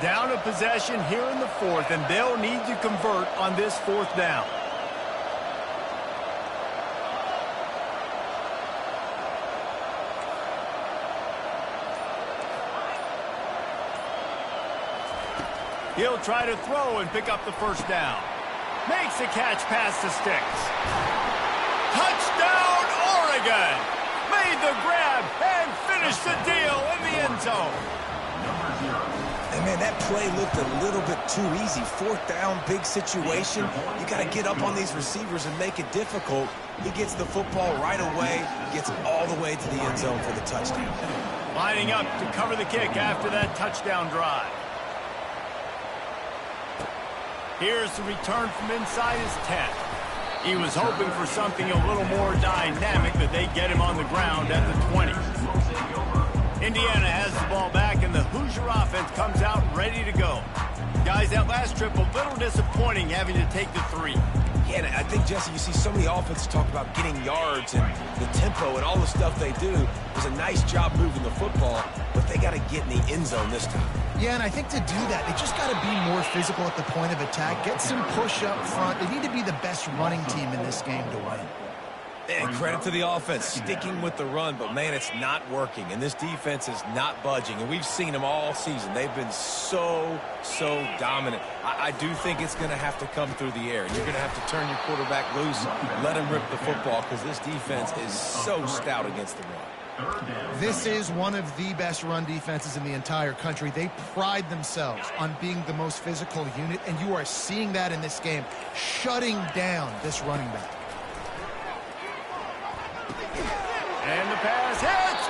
Down a possession here in the 4th, and they'll need to convert on this 4th down. He'll try to throw and pick up the 1st down. Makes the catch past the sticks. Touchdown, Oregon! Made the grab and finished the deal in the end zone. And man, that play looked a little bit too easy. 4th down, big situation. You got to get up on these receivers and make it difficult. He gets the football right away, gets all the way to the end zone for the touchdown. Lining up to cover the kick after that touchdown drive. Here's the return from inside his 10. He was hoping for something a little more dynamic, but they get him on the ground at the 20. Indiana has the ball back, and the Hoosier offense comes out ready to go. Guys, that last trip, a little disappointing having to take the 3. Yeah, and I think, Jesse, you see so many offenses talk about getting yards and the tempo and all the stuff they do. It was a nice job moving the football, but they got to get in the end zone this time. Yeah, and I think to do that, they just got to be more physical at the point of attack. Get some push up front. They need to be the best running team in this game to win. And credit to the offense, sticking with the run, but man, it's not working. And this defense is not budging. And we've seen them all season. They've been so dominant. I do think it's going to have to come through the air. You're going to have to turn your quarterback loose, let him rip the football, because this defense is so stout against the run. This is one of the best run defenses in the entire country. They pride themselves on being the most physical unit, and you are seeing that in this game, shutting down this running back. And the pass hits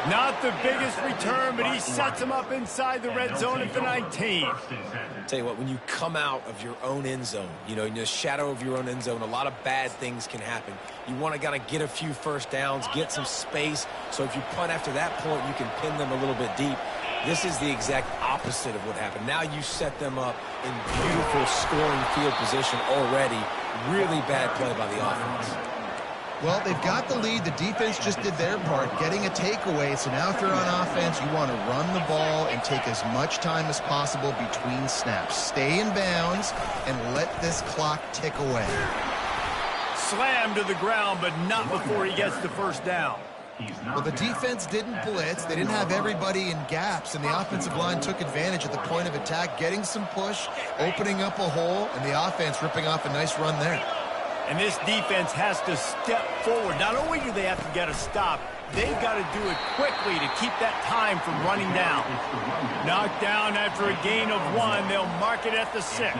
Not the biggest return, but he sets him up inside the red zone at the 19. Tell you what, when you come out of your own end zone, you know, in the shadow of your own end zone, a lot of bad things can happen. You want to kind of get a few first downs, get some space, so if you punt after that point, you can pin them a little bit deep. This is the exact opposite of what happened. Now you set them up in beautiful scoring field position already. Really bad play by the offense. Well, they've got the lead. The defense just did their part, getting a takeaway. So now if you're on offense, you want to run the ball and take as much time as possible between snaps. Stay in bounds and let this clock tick away. Slammed to the ground, but not before he gets the first down. Well, the defense didn't blitz. They didn't have everybody in gaps, and the offensive line took advantage at the point of attack, getting some push, opening up a hole, and the offense ripping off a nice run there. And this defense has to step forward. Not only do they have to get a stop, they've got to do it quickly to keep that time from running down. Knocked down after a gain of 1. They'll mark it at the 6.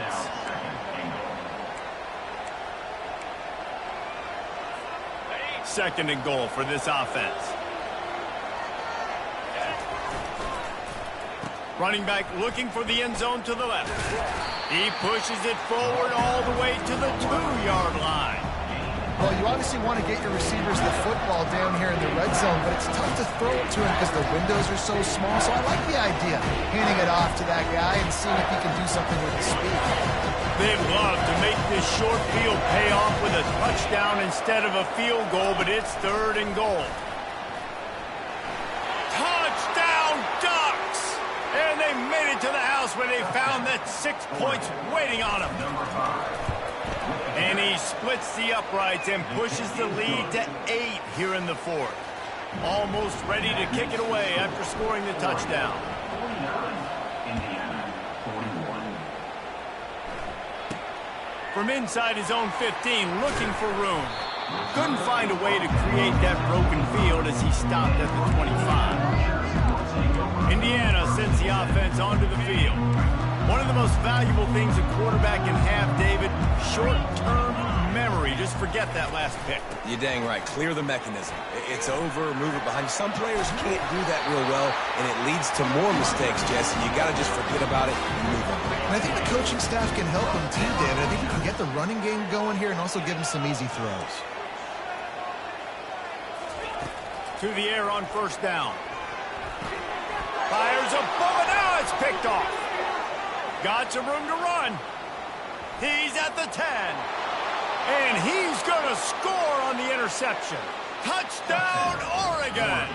Second and goal for this offense. Running back looking for the end zone to the left. He pushes it forward all the way to the 2-yard line. Well, you obviously want to get your receivers the football down here in the red zone, but it's tough to throw it to him because the windows are so small. So I like the idea, handing it off to that guy and seeing if he can do something with his speed. They'd love to make this short field pay off with a touchdown instead of a field goal, but it's third and goal. Touchdown, Ducks! And they made it to the house where they found that 6 points waiting on them. And he splits the uprights and pushes the lead to 8 here in the fourth. Almost ready to kick it away after scoring the touchdown. From inside his own 15, looking for room. Couldn't find a way to create that broken field as he stopped at the 25. Indiana sends the offense onto the field. One of the most valuable things a quarterback can have, David, short-term memory. Just forget that last pick. You're dang right. Clear the mechanism. It's over, move it behind you. Some players can't do that real well, and it leads to more mistakes, Jesse. You got to just forget about it and move on. And I think the coaching staff can help him too, David. I think he can get the running game going here and also give him some easy throws. To the air on first down. Fires a bullet. Now it's picked off. Got some room to run. He's at the 10. And he's going to score on the interception. Touchdown, Oregon.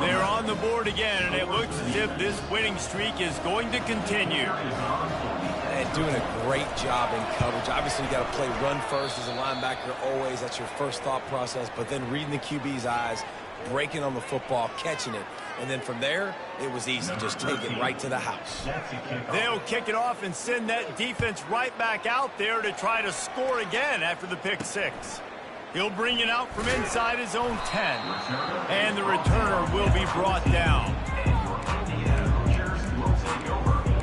They're on the board again, and it looks as if this winning streak is going to continue. And doing a great job in coverage. Obviously, you got to play run first as a linebacker always. That's your first thought process. But then reading the QB's eyes, breaking on the football, catching it. And then from there, it was easy. Just take it right to the house. They'll kick it off and send that defense right back out there to try to score again after the pick 6. He'll bring it out from inside his own 10. And the returner will be brought down.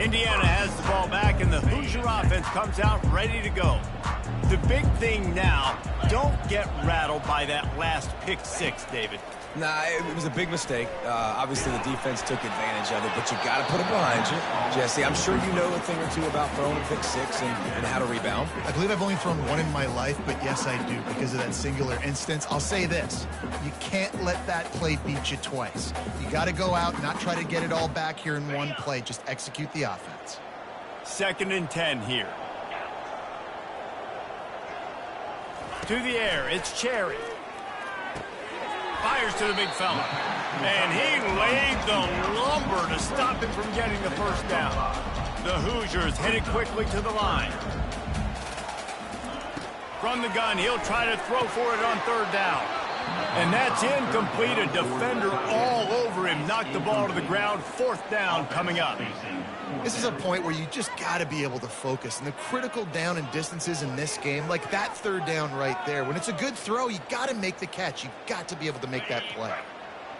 Indiana has the ball back, and the Hoosier offense comes out ready to go. The big thing now, don't get rattled by that last pick 6, David. Nah, it was a big mistake. Obviously, the defense took advantage of it, but you got to put it behind you. Jesse, I'm sure you know a thing or two about throwing a pick 6 and how to rebound. I believe I've only thrown one in my life, but yes, I do because of that singular instance. I'll say this. You can't let that play beat you twice. You got to go out and not try to get it all back here in one play. Just execute the offense. 2nd and 10 here. To the air, it's Cherry. Fires to the big fella. And he laid the lumber to stop him from getting the first down. The Hoosiers hit it quickly to the line. From the gun, he'll try to throw for it on 3rd down. And that's incomplete. A defender all over him. Knocked the ball to the ground. 4th down coming up. This is a point where you just got to be able to focus. And the critical down and distances in this game, like that 3rd down right there, when it's a good throw, you got to make the catch. You got to be able to make that play.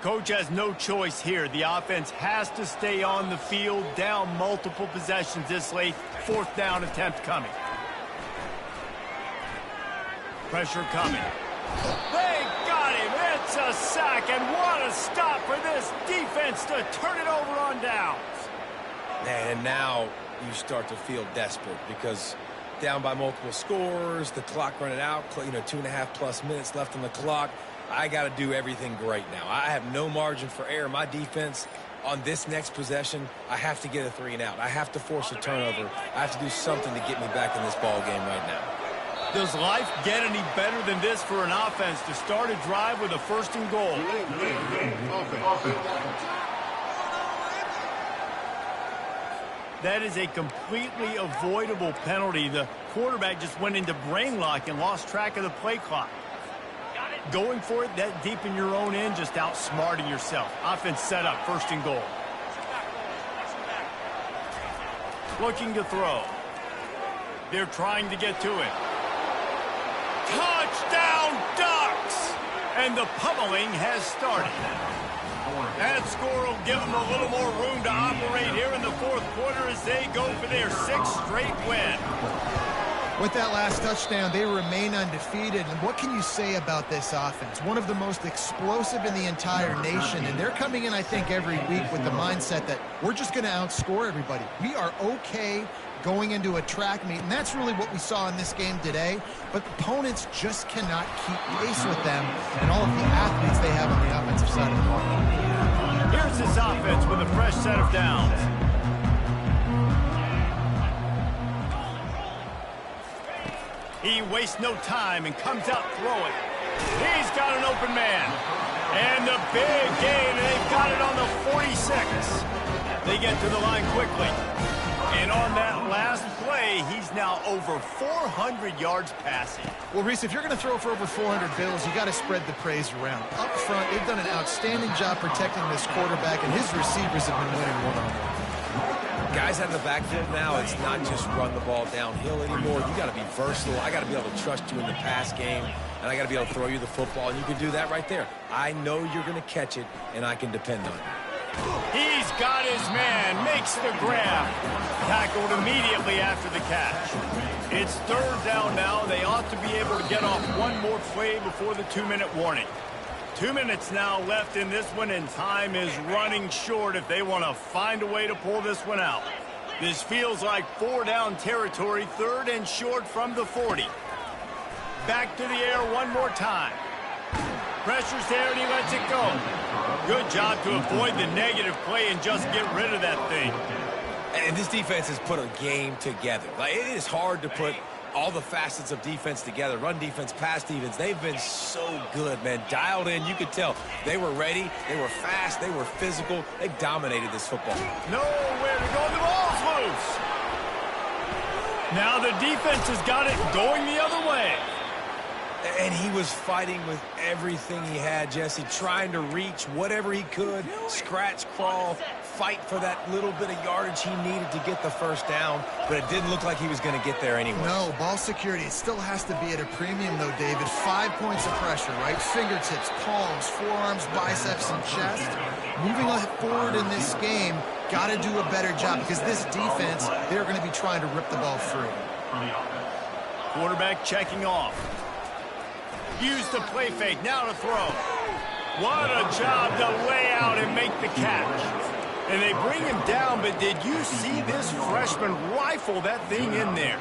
Coach has no choice here. The offense has to stay on the field, down multiple possessions this late. 4th down attempt coming. Pressure coming. They got him. It's a sack, and what a stop chance to turn it over on downs. And now you start to feel desperate because down by multiple scores, the clock running out, 2.5+ minutes left on the clock. I got to do everything great now. I have no margin for error. My defense on this next possession, I have to get a 3-and-out. I have to force a turnover. I have to do something to get me back in this ball game right now. Does life get any better than this for an offense to start a drive with a 1st and goal? That is a completely avoidable penalty. The quarterback just went into brain lock and lost track of the play clock. Going for it that deep in your own end, just outsmarting yourself. Offense set up, 1st and goal. Looking to throw. They're trying to get to it. Touchdown Ducks! And the pummeling has started. That score will give them a little more room to operate here in the 4th quarter as they go for their 6th straight win. With that last touchdown, they remain undefeated. And what can you say about this offense? One of the most explosive in the entire nation. And they're coming in, I think, every week with the mindset that we're just going to outscore everybody. We are okay going into a track meet, and that's really what we saw in this game today. But opponents just cannot keep pace with them and all of the athletes they have on the offensive side of the ball. Here's this offense with a fresh set of downs. He wastes no time and comes out throwing. He's got an open man. And the big gain, and they've got it on the 46. They get to the line quickly. And on that last play, he's now over 400 yards passing. Well, Reese, if you're going to throw for over 400 bills, you got to spread the praise around. Up front, they've done an outstanding job protecting this quarterback, and his receivers have been winning one-on-one. Guys out of the backfield now, it's not just run the ball downhill anymore. You got to be versatile. I got to be able to trust you in the pass game, and I got to be able to throw you the football, and you can do that right there. I know you're going to catch it, and I can depend on it. He's got his man, makes the grab. Tackled immediately after the catch. It's 3rd down now. They ought to be able to get off one more play before the 2-minute warning. 2 minutes now left in this one, and time is running short if they want to find a way to pull this one out. This feels like 4-down territory, 3rd and short from the 40. Back to the air one more time. Pressure's there, and he lets it go. Good job to avoid the negative play and just get rid of that thing. And this defense has put a game together. Like, it is hard to put all the facets of defense together. Run defense, pass defense. They've been so good, man. Dialed in. You could tell they were ready. They were fast. They were physical. They dominated this football. Nowhere to go. The ball's loose. Now the defense has got it going the other way. And he was fighting with everything he had, Jesse, trying to reach whatever he could, scratch, crawl, fight for that little bit of yardage he needed to get the 1st down, but it didn't look like he was going to get there anyway. No, ball security, it still has to be at a premium, though, David. 5 points of pressure, right? Fingertips, palms, forearms, biceps, and chest. Moving forward in this game, got to do a better job because this defense, they're going to be trying to rip the ball free. Quarterback checking off. Use the play fake, now to throw. What a job to lay out and make the catch. And they bring him down, but did you see this freshman rifle that thing in there?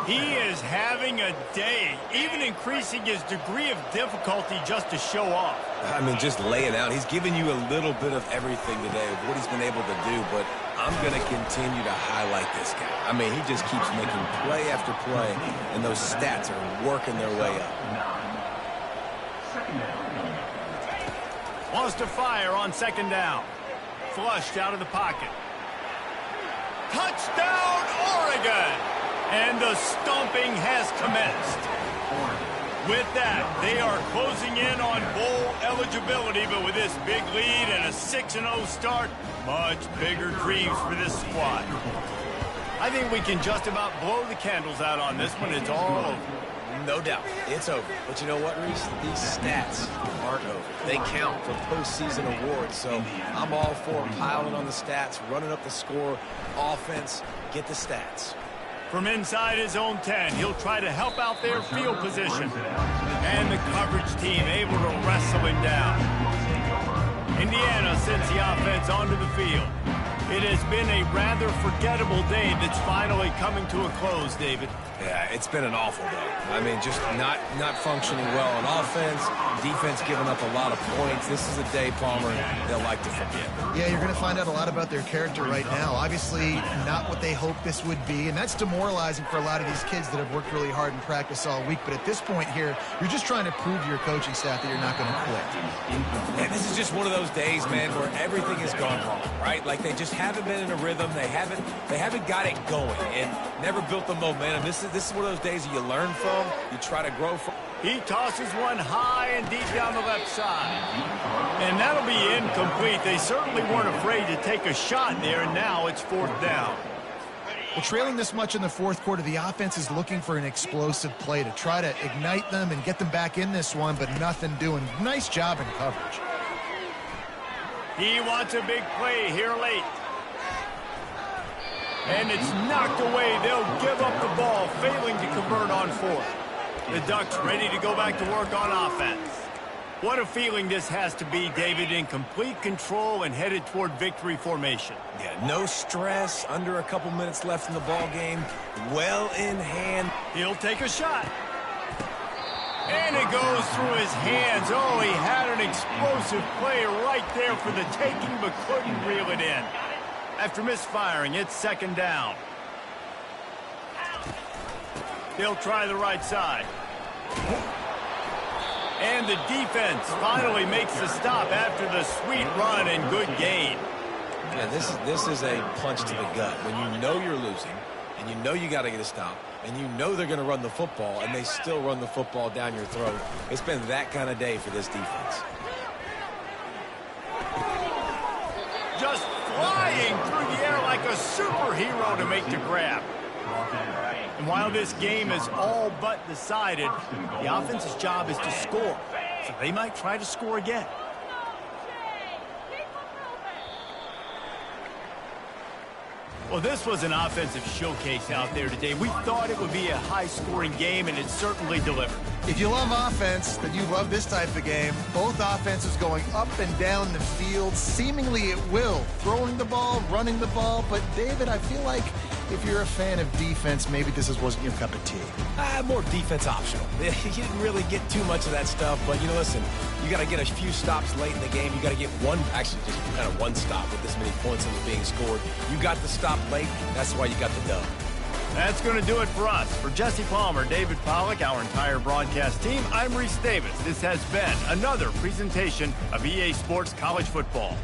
He is having a day, even increasing his degree of difficulty just to show off. I mean, just lay it out. He's given you a little bit of everything today of what he's been able to do, but I'm going to continue to highlight this guy. I mean, he just keeps making play after play, and those stats are working their way up. Wants to fire on 2nd down. Flushed out of the pocket. Touchdown, Oregon! And the stomping has commenced. With that, they are closing in on bowl eligibility, but with this big lead and a 6-0 start, much bigger dreams for this squad. I think we can just about blow the candles out on this one. It's all over. No doubt. It's over. But you know what, Reese? These stats aren't over. They count for postseason awards. So I'm all for piling on the stats, running up the score, offense, get the stats. From inside his own 10, he'll try to help out their field position. And the coverage team able to wrestle him down. Indiana sends the offense onto the field. It has been a rather forgettable day that's finally coming to a close, David. Yeah, it's been an awful day. I mean, just not functioning well on offense, defense giving up a lot of points. This is a day, Palmer, they'll like to forget. Yeah, you're going to find out a lot about their character right now. Obviously, not what they hoped this would be, and that's demoralizing for a lot of these kids that have worked really hard in practice all week. But at this point here, you're just trying to prove to your coaching staff that you're not going to quit. And this is just one of those days, man, where everything has gone wrong, right? Like they just haven't been in a rhythm. They haven't got it going and never built the momentum. This is one of those days that you learn from, you try to grow from. He tosses one high and deep down the left side. And that'll be incomplete. They certainly weren't afraid to take a shot there, and now it's 4th down. Well, trailing this much in the fourth quarter, the offense is looking for an explosive play to try to ignite them and get them back in this one, but nothing doing. Nice job in coverage. He wants a big play here late. And it's knocked away. They'll give up the ball, failing to convert on 4th. The Ducks ready to go back to work on offense. What a feeling this has to be, David, in complete control and headed toward victory formation. Yeah, no stress, under a couple minutes left in the ball game, well in hand. He'll take a shot. And it goes through his hands. Oh, he had an explosive play right there for the taking, but couldn't reel it in. After misfiring, it's 2nd down. They'll try the right side. And the defense finally makes the stop after the sweet run and good gain. Yeah, this is a punch to the gut. When you know you're losing, and you know you got to get a stop, and you know they're going to run the football, and they still run the football down your throat. It's been that kind of day for this defense. Just flying through the air like a superhero to make the grab. And while this game is all but decided, the offense's job is to score. So they might try to score again. Well, this was an offensive showcase out there today. We thought it would be a high-scoring game, and it certainly delivered. If you love offense, then you love this type of game. Both offenses going up and down the field, seemingly at will. Throwing the ball, running the ball. But, David, I feel like if you're a fan of defense, maybe this wasn't your cup of tea. More defense optional. You didn't really get too much of that stuff, but, you know, listen, you got to get a few stops late in the game. You got to get just kind of one stop with this many points that was being scored. You got the stop late. That's why you got the dub. That's going to do it for us. For Jesse Palmer, David Pollack, our entire broadcast team, I'm Reese Davis. This has been another presentation of EA Sports College Football.